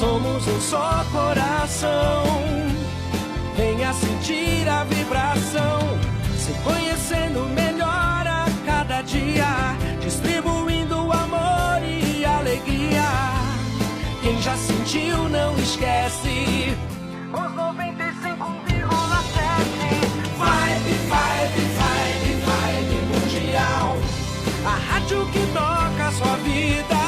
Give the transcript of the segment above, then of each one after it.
somos um só coração. Venha sentir a vibração, se conhecendo melhor a cada dia, distribuindo amor e alegria. Quem já sentiu não esquece. Os 95,7 Vibe, vibe, vibe, vibe mundial. A rádio que toca a sua vida.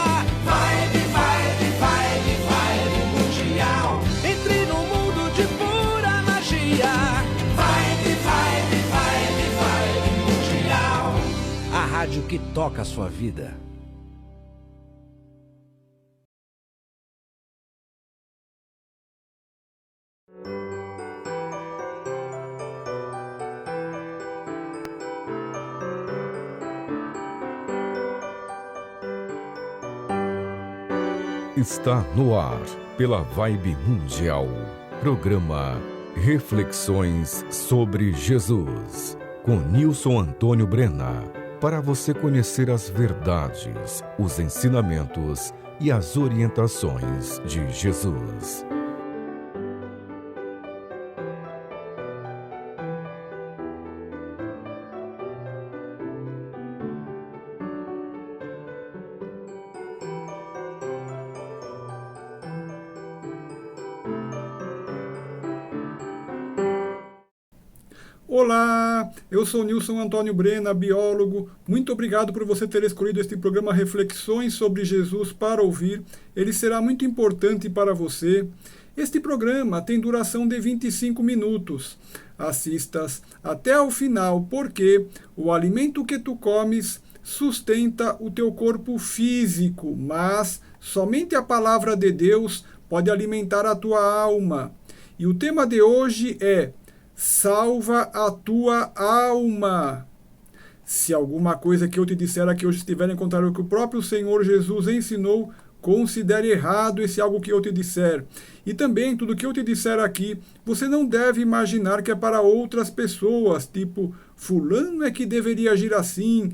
Vibe, vibe, vibe, vibe mundial. Entre no mundo de pura magia. Vibe, vibe, vibe, vibe mundial. A rádio que toca a sua vida. Está no ar, pela Vibe Mundial, programa Reflexões sobre Jesus, com Nilson Antônio Brena, para você conhecer as verdades, os ensinamentos e as orientações de Jesus. Olá, eu sou Nilson Antônio Brena, biólogo. Muito obrigado por você ter escolhido este programa Reflexões sobre Jesus para ouvir. Ele será muito importante para você. Este programa tem duração de 25 minutos. Assistas até ao final, porque o alimento que tu comes sustenta o teu corpo físico, mas somente a palavra de Deus pode alimentar a tua alma. E o tema de hoje é: salva a tua alma. Se alguma coisa que eu te disser aqui hoje estiver em contrário ao que o próprio Senhor Jesus ensinou, considere errado esse algo que eu te disser. E também, tudo que eu te disser aqui, você não deve imaginar que é para outras pessoas, tipo, fulano é que deveria agir assim,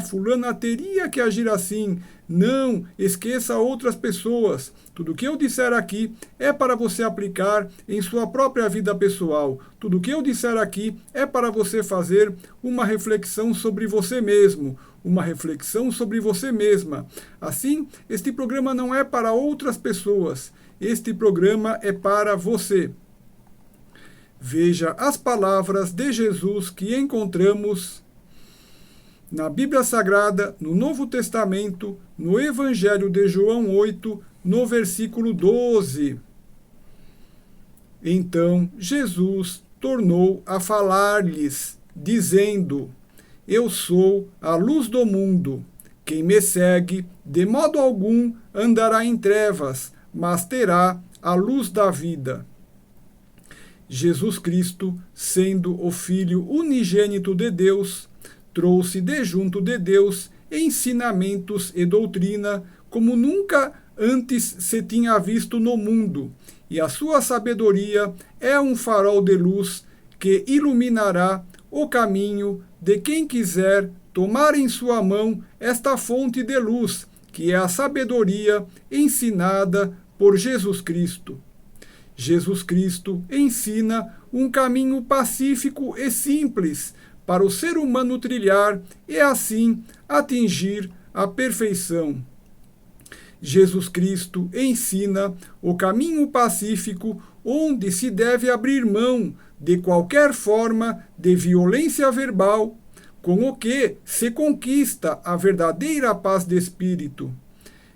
fulana teria que agir assim. Não, esqueça outras pessoas. Tudo que eu disser aqui é para você aplicar em sua própria vida pessoal. Tudo que eu disser aqui é para você fazer uma reflexão sobre você mesmo, uma reflexão sobre você mesma. Assim, este programa não é para outras pessoas. Este programa é para você. Veja as palavras de Jesus que encontramos na Bíblia Sagrada, no Novo Testamento, no Evangelho de João 8, no versículo 12. Então Jesus tornou a falar-lhes, dizendo: Eu sou a luz do mundo. Quem me segue, de modo algum, andará em trevas, mas terá a luz da vida. Jesus Cristo, sendo o Filho unigênito de Deus, trouxe de junto de Deus ensinamentos e doutrina como nunca antes se tinha visto no mundo, e a sua sabedoria é um farol de luz que iluminará o caminho de quem quiser tomar em sua mão esta fonte de luz, que é a sabedoria ensinada por Jesus Cristo. Jesus Cristo ensina um caminho pacífico e simples para o ser humano trilhar e assim atingir a perfeição. Jesus Cristo ensina o caminho pacífico onde se deve abrir mão de qualquer forma de violência verbal, com o que se conquista a verdadeira paz de espírito.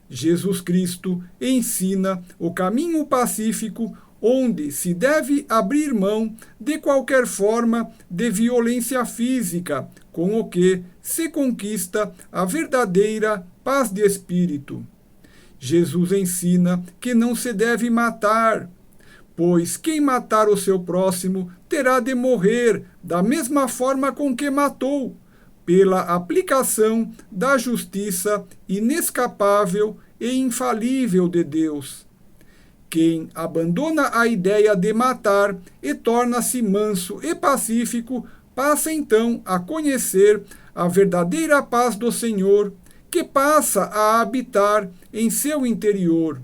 Jesus Cristo ensina o caminho pacífico onde se deve abrir mão de qualquer forma de violência física, com o que se conquista a verdadeira paz de espírito. Jesus ensina que não se deve matar, pois quem matar o seu próximo terá de morrer da mesma forma com que matou, pela aplicação da justiça inescapável e infalível de Deus. Quem abandona a ideia de matar e torna-se manso e pacífico, passa então a conhecer a verdadeira paz do Senhor, que passa a habitar em seu interior.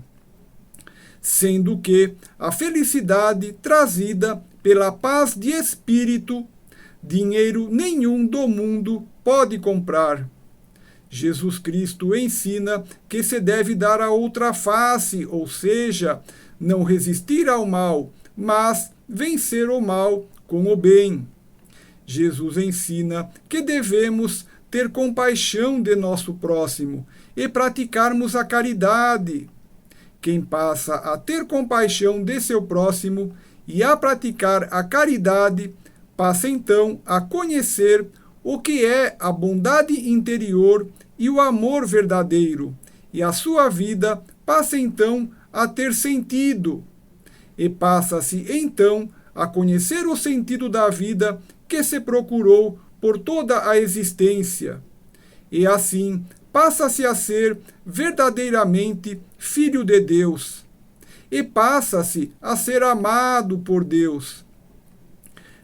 sendo que a felicidade trazida pela paz de espírito, dinheiro nenhum do mundo pode comprar. Jesus Cristo ensina que se deve dar a outra face, ou seja, não resistir ao mal, mas vencer o mal com o bem. Jesus ensina que devemos ter compaixão de nosso próximo e praticarmos a caridade. Quem passa a ter compaixão de seu próximo e a praticar a caridade, passa então a conhecer o que é a bondade interior e o amor verdadeiro, e a sua vida passa então a ter sentido, e passa-se então a conhecer o sentido da vida que se procurou por toda a existência, e assim passa-se a ser verdadeiramente filho de Deus, e passa-se a ser amado por Deus.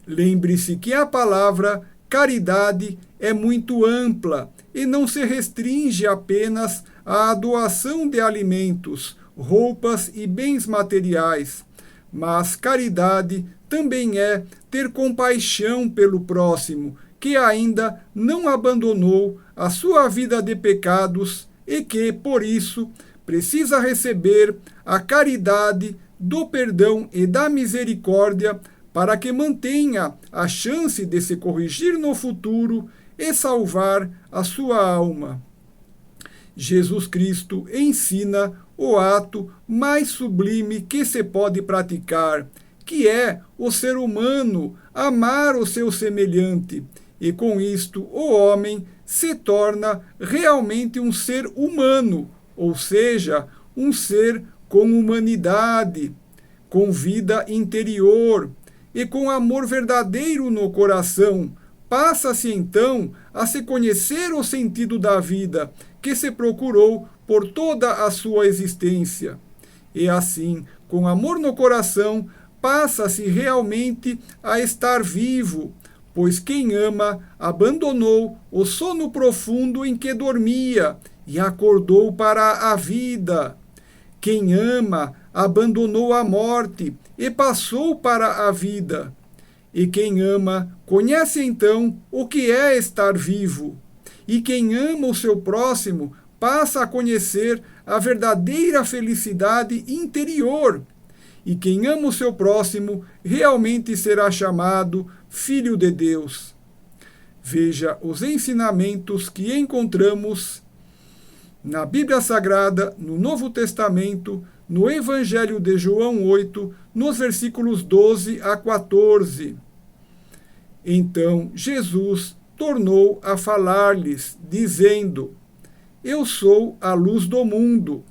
Lembre-se que a palavra caridade é muito ampla e não se restringe apenas à doação de alimentos, roupas e bens materiais, mas caridade também é ter compaixão pelo próximo, que ainda não abandonou a sua vida de pecados e que, por isso, precisa receber a caridade do perdão e da misericórdia para que mantenha a chance de se corrigir no futuro e salvar a sua alma. Jesus Cristo ensina o ato mais sublime que se pode praticar, que é o ser humano amar o seu semelhante, e com isto o homem se torna realmente um ser humano, ou seja, um ser com humanidade, com vida interior e com amor verdadeiro no coração. Passa-se então a se conhecer o sentido da vida que se procurou por toda a sua existência. E assim, com amor no coração, passa-se realmente a estar vivo, pois quem ama abandonou o sono profundo em que dormia e acordou para a vida. Quem ama abandonou a morte e passou para a vida. E quem ama conhece então o que é estar vivo. E quem ama o seu próximo passa a conhecer a verdadeira felicidade interior. E quem ama o seu próximo realmente será chamado filho de Deus. Veja os ensinamentos que encontramos na Bíblia Sagrada, no Novo Testamento, no Evangelho de João 8, nos versículos 12 a 14. Então Jesus tornou a falar-lhes, dizendo: Eu sou a luz do mundo.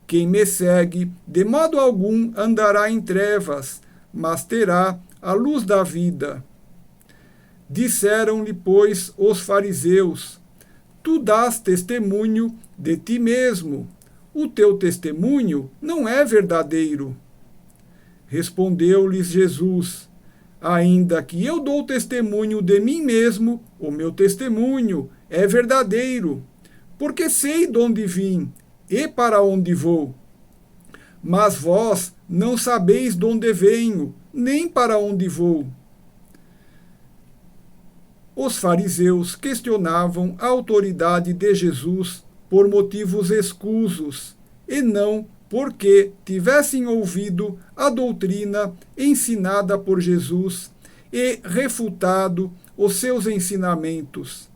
Quem me segue, de modo algum andará em trevas, mas terá a luz da vida. Disseram-lhe, pois, os fariseus: Tu dás testemunho de ti mesmo. O teu testemunho não é verdadeiro. Respondeu-lhes Jesus: Ainda que eu dou testemunho de mim mesmo, o meu testemunho é verdadeiro, porque sei de onde vim e para onde vou. Mas vós não sabeis de onde venho, nem para onde vou. Os fariseus questionavam a autoridade de Jesus por motivos escusos, e não porque tivessem ouvido a doutrina ensinada por Jesus e refutado os seus ensinamentos.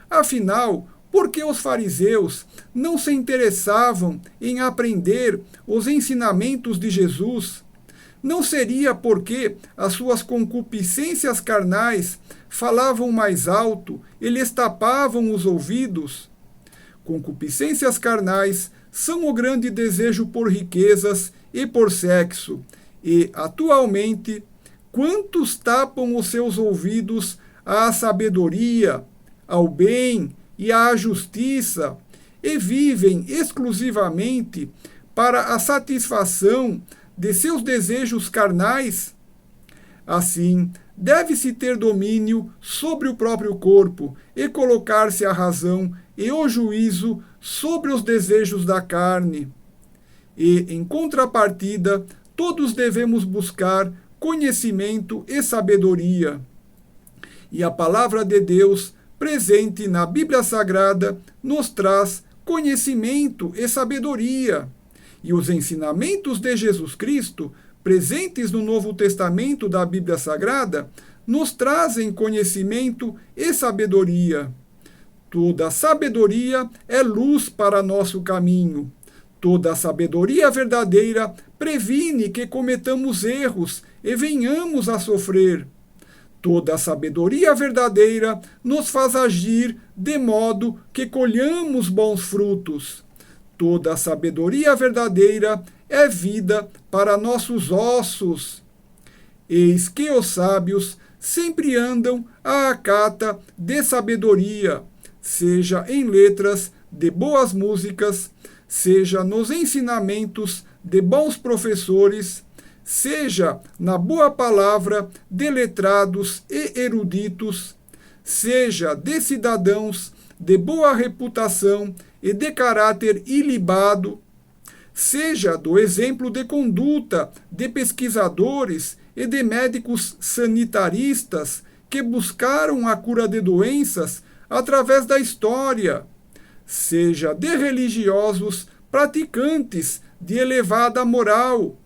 Afinal, por que os fariseus não se interessavam em aprender os ensinamentos de Jesus? Não seria porque as suas concupiscências carnais falavam mais alto e lhes tapavam os ouvidos? Concupiscências carnais são o grande desejo por riquezas e por sexo, e, atualmente, quantos tapam os seus ouvidos à sabedoria, ao bem e à justiça, e vivem exclusivamente para a satisfação de seus desejos carnais? Assim, deve-se ter domínio sobre o próprio corpo e colocar-se a razão e o juízo sobre os desejos da carne. e, em contrapartida, todos devemos buscar conhecimento e sabedoria. E a palavra de Deus, presente na Bíblia Sagrada, nos traz conhecimento e sabedoria. E os ensinamentos de Jesus Cristo, presentes no Novo Testamento da Bíblia Sagrada, nos trazem conhecimento e sabedoria. Toda sabedoria é luz para nosso caminho. Toda sabedoria verdadeira previne que cometamos erros e venhamos a sofrer. Toda sabedoria verdadeira nos faz agir de modo que colhamos bons frutos. Toda sabedoria verdadeira é vida para nossos ossos. Eis que os sábios sempre andam à cata de sabedoria, seja em letras de boas músicas, seja nos ensinamentos de bons professores, seja na boa palavra de letrados e eruditos, seja de cidadãos de boa reputação e de caráter ilibado, seja do exemplo de conduta de pesquisadores e de médicos sanitaristas que buscaram a cura de doenças através da história, seja de religiosos praticantes de elevada moral,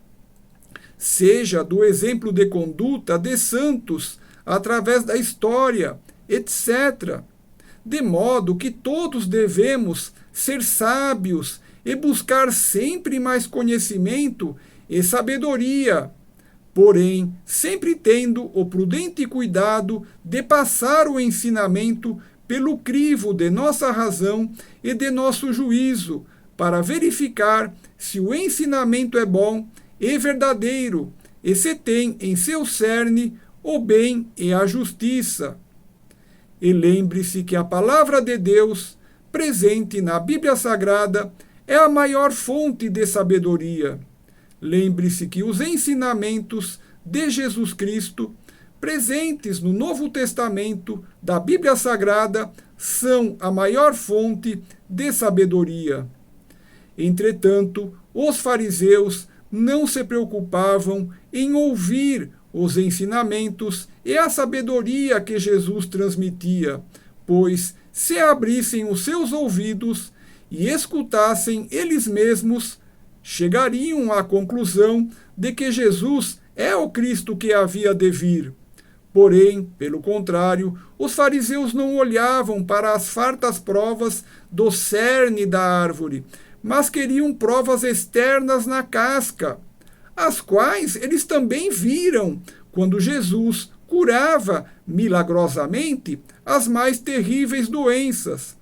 seja do exemplo de conduta de santos através da história, etc. De modo que todos devemos ser sábios e buscar sempre mais conhecimento e sabedoria, porém, sempre tendo o prudente cuidado de passar o ensinamento pelo crivo de nossa razão e de nosso juízo, para verificar se o ensinamento é bom e verdadeiro, e se tem em seu cerne o bem e a justiça. E lembre-se que a palavra de Deus, presente na Bíblia Sagrada, é a maior fonte de sabedoria. Lembre-se que os ensinamentos de Jesus Cristo, presentes no Novo Testamento da Bíblia Sagrada, são a maior fonte de sabedoria. Entretanto, os fariseus não se preocupavam em ouvir os ensinamentos e a sabedoria que Jesus transmitia, pois, se abrissem os seus ouvidos e escutassem eles mesmos, chegariam à conclusão de que Jesus é o Cristo que havia de vir. Porém, pelo contrário, os fariseus não olhavam para as fartas provas do cerne da árvore, mas queriam provas externas na casca, as quais eles também viram quando Jesus curava milagrosamente as mais terríveis doenças,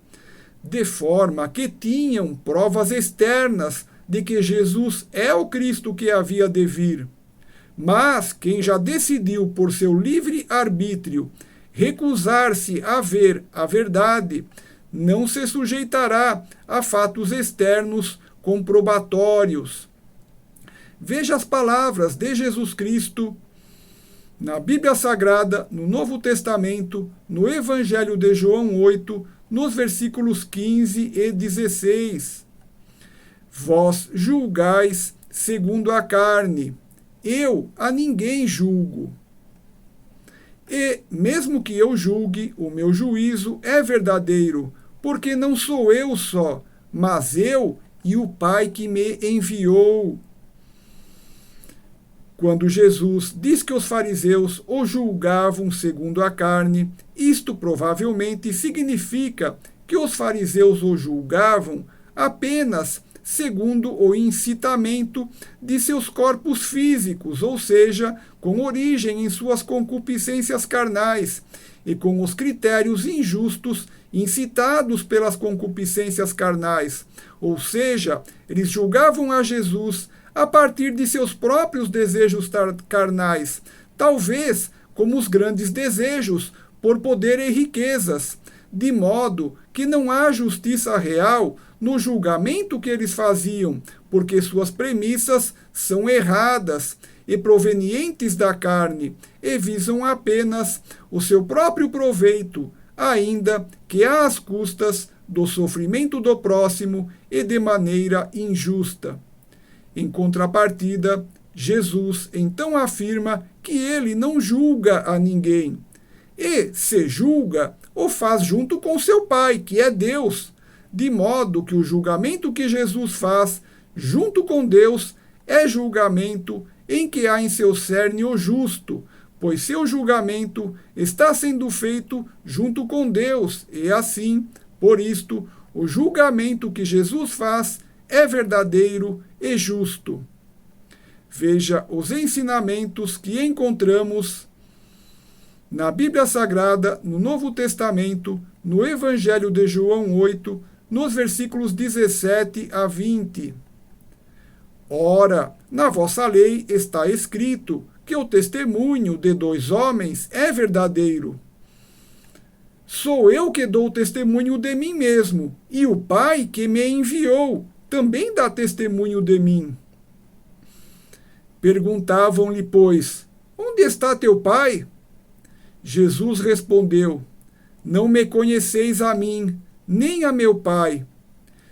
de forma que tinham provas externas de que Jesus é o Cristo que havia de vir. Mas quem já decidiu por seu livre arbítrio recusar-se a ver a verdade, não se sujeitará a fatos externos comprobatórios. Veja as palavras de Jesus Cristo na Bíblia Sagrada, no Novo Testamento, no Evangelho de João 8, nos versículos 15 e 16. Vós julgais segundo a carne, eu a ninguém julgo. E, mesmo que eu julgue, o meu juízo é verdadeiro, porque não sou eu só, mas eu e o Pai que me enviou. Quando Jesus diz que os fariseus o julgavam segundo a carne, isto provavelmente significa que os fariseus o julgavam apenas segundo o incitamento de seus corpos físicos, ou seja, com origem em suas concupiscências carnais, e com os critérios injustos incitados pelas concupiscências carnais. Ou seja, eles julgavam a Jesus a partir de seus próprios desejos carnais, talvez como os grandes desejos por poder e riquezas, de modo que não há justiça real no julgamento que eles faziam, porque suas premissas são erradas e provenientes da carne, e visam apenas o seu próprio proveito, ainda que às custas do sofrimento do próximo e de maneira injusta. Em contrapartida, Jesus então afirma que ele não julga a ninguém. E, se julga, o faz junto com seu Pai, que é Deus, de modo que o julgamento que Jesus faz junto com Deus é julgamento em que há em seu cerne o justo, pois seu julgamento está sendo feito junto com Deus, e assim, por isto, o julgamento que Jesus faz é verdadeiro e justo. Veja os ensinamentos que encontramos na Bíblia Sagrada, no Novo Testamento, no Evangelho de João 8, nos versículos 17 a 20. Ora, na vossa lei está escrito que o testemunho de 2 homens é verdadeiro. Sou eu que dou testemunho de mim mesmo, e o Pai que me enviou também dá testemunho de mim. Perguntavam-lhe, pois, onde está teu Pai? Jesus respondeu, não me conheceis a mim, nem a meu Pai.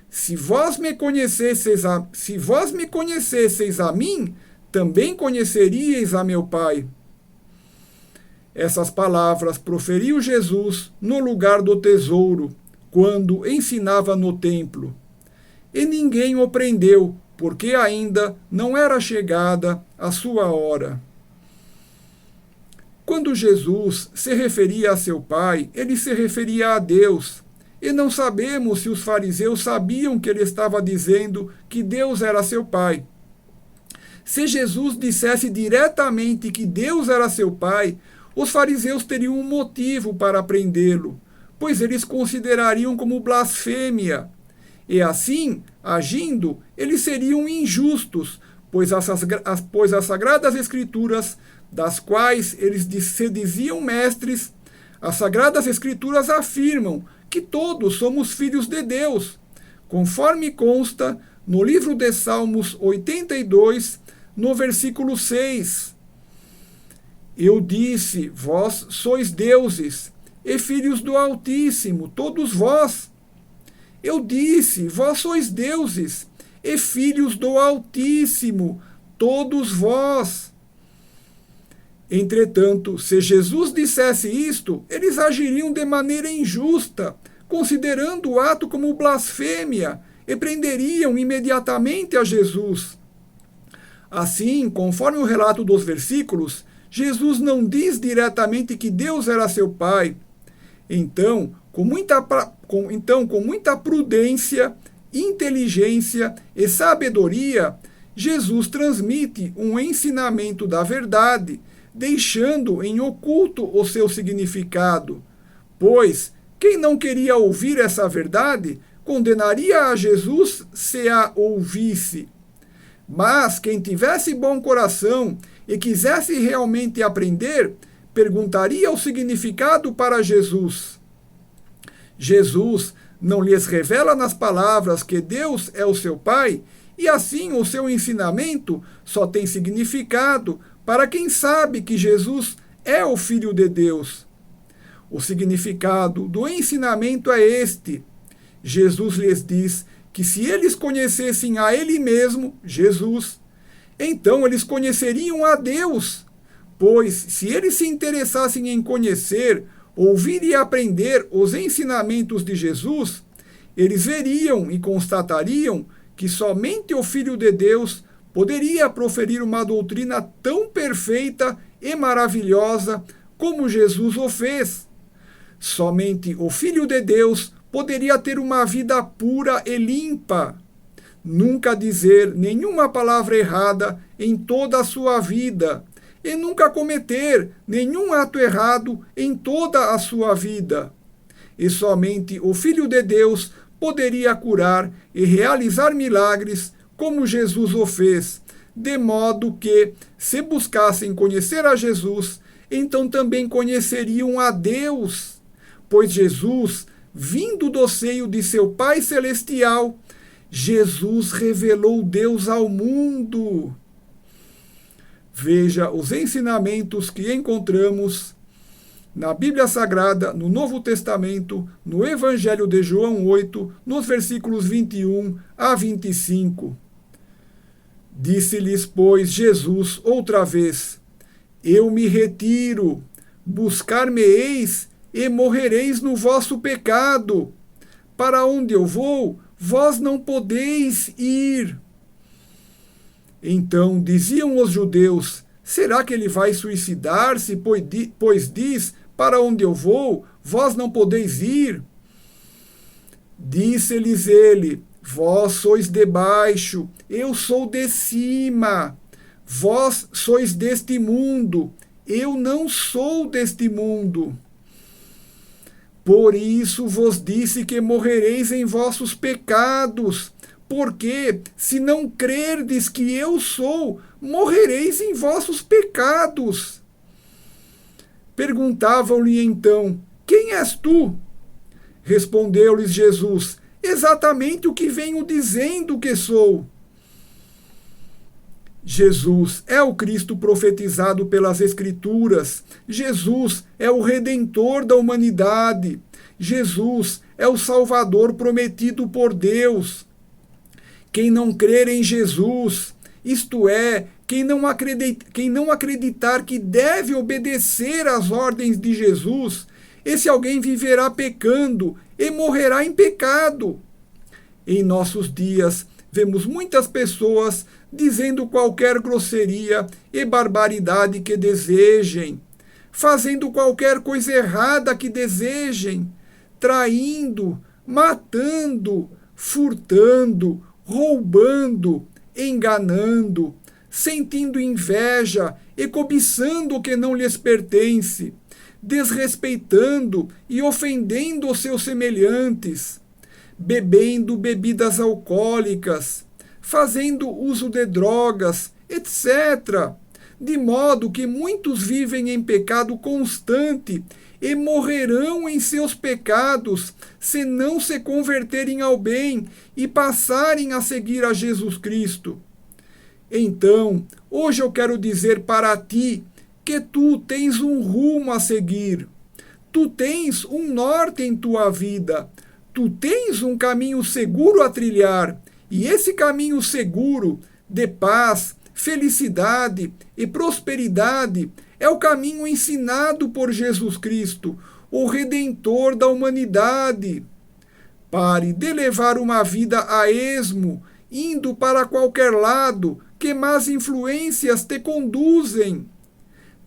Se vós me conhecesseis a mim, também conheceríeis a meu Pai. Essas palavras proferiu Jesus no lugar do tesouro, quando ensinava no templo. E ninguém o prendeu, porque ainda não era chegada a sua hora. Quando Jesus se referia a seu Pai, ele se referia a Deus. E não sabemos se os fariseus sabiam que ele estava dizendo que Deus era seu Pai. Se Jesus dissesse diretamente que Deus era seu Pai, os fariseus teriam um motivo para prendê-lo, pois eles considerariam como blasfêmia. E assim, agindo, eles seriam injustos, pois as Sagradas Escrituras, das quais eles se diziam mestres, as Sagradas Escrituras afirmam que todos somos filhos de Deus, conforme consta no livro de Salmos 82, no versículo 6. Eu disse, vós sois deuses, e filhos do Altíssimo, todos vós. Eu disse, vós sois deuses, e filhos do Altíssimo, todos vós. Entretanto, se Jesus dissesse isto, eles agiriam de maneira injusta, considerando o ato como blasfêmia, e prenderiam imediatamente a Jesus. Assim, conforme o relato dos versículos, Jesus não diz diretamente que Deus era seu Pai. Então, com muita prudência, inteligência e sabedoria, Jesus transmite um ensinamento da verdade, deixando em oculto o seu significado. Pois, quem não queria ouvir essa verdade, condenaria a Jesus se a ouvisse. Mas quem tivesse bom coração e quisesse realmente aprender, perguntaria o significado para Jesus. Jesus não lhes revela nas palavras que Deus é o seu Pai, e assim o seu ensinamento só tem significado para quem sabe que Jesus é o Filho de Deus. O significado do ensinamento é este. Jesus lhes diz que se eles conhecessem a Ele mesmo, Jesus, então eles conheceriam a Deus, pois se eles se interessassem em conhecer, ouvir e aprender os ensinamentos de Jesus, eles veriam e constatariam que somente o Filho de Deus poderia proferir uma doutrina tão perfeita e maravilhosa como Jesus o fez. Somente o Filho de Deus poderia ter uma vida pura e limpa, nunca dizer nenhuma palavra errada em toda a sua vida, e nunca cometer nenhum ato errado em toda a sua vida. E somente o Filho de Deus poderia curar e realizar milagres como Jesus o fez, de modo que, se buscassem conhecer a Jesus, então também conheceriam a Deus, pois Jesus, vindo do seio de seu Pai Celestial, Jesus revelou Deus ao mundo. Veja os ensinamentos que encontramos na Bíblia Sagrada, no Novo Testamento, no Evangelho de João 8, nos versículos 21 a 25. Disse-lhes, pois, Jesus outra vez: Eu me retiro, buscar-me-eis e morrereis no vosso pecado. Para onde eu vou, vós não podeis ir. Então diziam os judeus: Será que ele vai suicidar-se, pois diz: Para onde eu vou, vós não podeis ir? Disse-lhes ele: Vós sois de baixo, eu sou de cima. Vós sois deste mundo, eu não sou deste mundo. Por isso vos disse que morrereis em vossos pecados, porque, se não crerdes que eu sou, morrereis em vossos pecados. Perguntavam-lhe então: Quem és tu? Respondeu-lhes Jesus: Exatamente o que venho dizendo que sou. Jesus é o Cristo profetizado pelas Escrituras. Jesus é o Redentor da humanidade. Jesus é o Salvador prometido por Deus. Quem não crer em Jesus, isto é, quem não acreditar que deve obedecer às ordens de Jesus, esse alguém viverá pecando e morrerá em pecado. Em nossos dias, vemos muitas pessoas dizendo qualquer grosseria e barbaridade que desejem, fazendo qualquer coisa errada que desejem, traindo, matando, furtando, roubando, enganando, sentindo inveja e cobiçando o que não lhes pertence, desrespeitando e ofendendo os seus semelhantes, bebendo bebidas alcoólicas, fazendo uso de drogas, etc., de modo que muitos vivem em pecado constante e morrerão em seus pecados se não se converterem ao bem e passarem a seguir a Jesus Cristo. Então, hoje eu quero dizer para ti que tu tens um rumo a seguir, tu tens um norte em tua vida, tu tens um caminho seguro a trilhar, e esse caminho seguro de paz, felicidade e prosperidade é o caminho ensinado por Jesus Cristo, o Redentor da humanidade. Pare de levar uma vida a esmo, indo para qualquer lado que más influências te conduzem.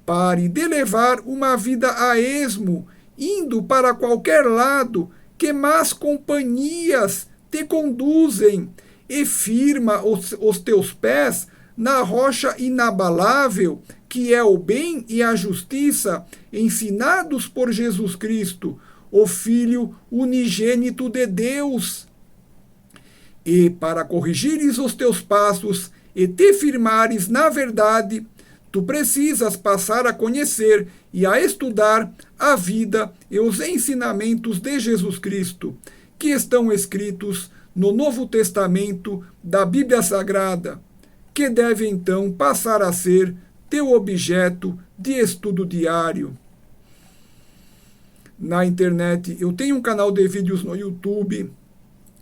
Pare de levar uma vida a esmo, indo para qualquer lado que más companhias te conduzem, e firma os teus pés na rocha inabalável, que é o bem e a justiça, ensinados por Jesus Cristo, o Filho unigênito de Deus. E para corrigires os teus passos e te firmares na verdade, tu precisas passar a conhecer e a estudar a vida e os ensinamentos de Jesus Cristo, que estão escritos no Novo Testamento da Bíblia Sagrada, que deve então passar a ser teu objeto de estudo diário. Na internet, eu tenho um canal de vídeos no YouTube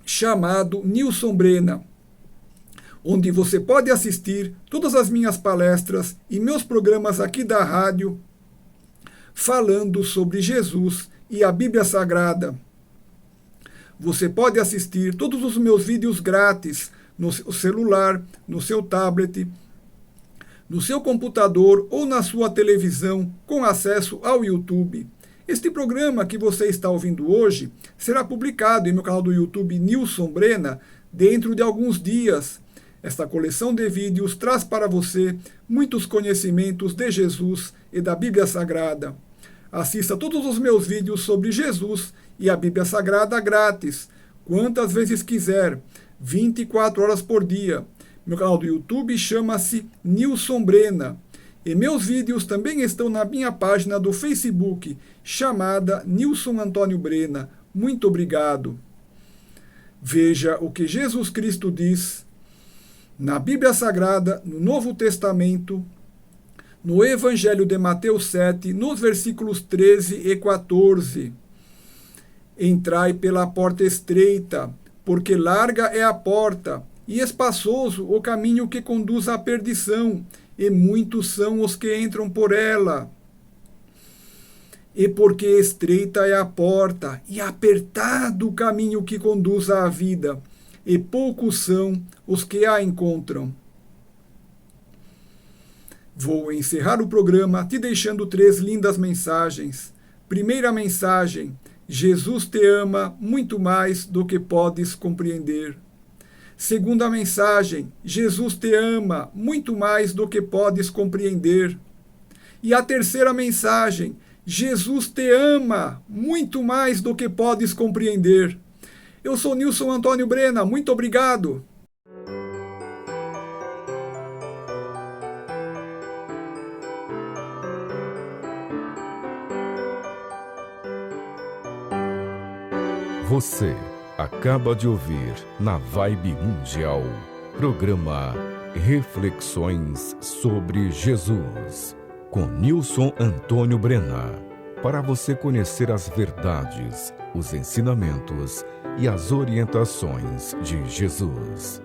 chamado Nilson Brena, onde você pode assistir todas as minhas palestras e meus programas aqui da rádio falando sobre Jesus e a Bíblia Sagrada. Você pode assistir todos os meus vídeos grátis no seu celular, no seu tablet, no seu computador ou na sua televisão com acesso ao YouTube. Este programa que você está ouvindo hoje será publicado em meu canal do YouTube Nilson Brena dentro de alguns dias. Esta coleção de vídeos traz para você muitos conhecimentos de Jesus e da Bíblia Sagrada. Assista todos os meus vídeos sobre Jesus e a Bíblia Sagrada grátis, quantas vezes quiser, 24 horas por dia. Meu canal do YouTube chama-se Nilson Brena. E meus vídeos também estão na minha página do Facebook, chamada Nilson Antônio Brena. Muito obrigado. Veja o que Jesus Cristo diz na Bíblia Sagrada, no Novo Testamento, no Evangelho de Mateus 7, nos versículos 13 e 14. Entrai pela porta estreita, porque larga é a porta, e espaçoso o caminho que conduz à perdição, e muitos são os que entram por ela. E porque estreita é a porta, e apertado o caminho que conduz à vida, e poucos são os que a encontram. Vou encerrar o programa te deixando 3 lindas mensagens. Primeira mensagem: Jesus te ama muito mais do que podes compreender. Segunda mensagem: Jesus te ama muito mais do que podes compreender. E a terceira mensagem: Jesus te ama muito mais do que podes compreender. Eu sou Nilson Antônio Brena, muito obrigado. Você acaba de ouvir na Vibe Mundial, programa Reflexões sobre Jesus, com Nilson Antônio Brena, para você conhecer as verdades, os ensinamentos e as orientações de Jesus.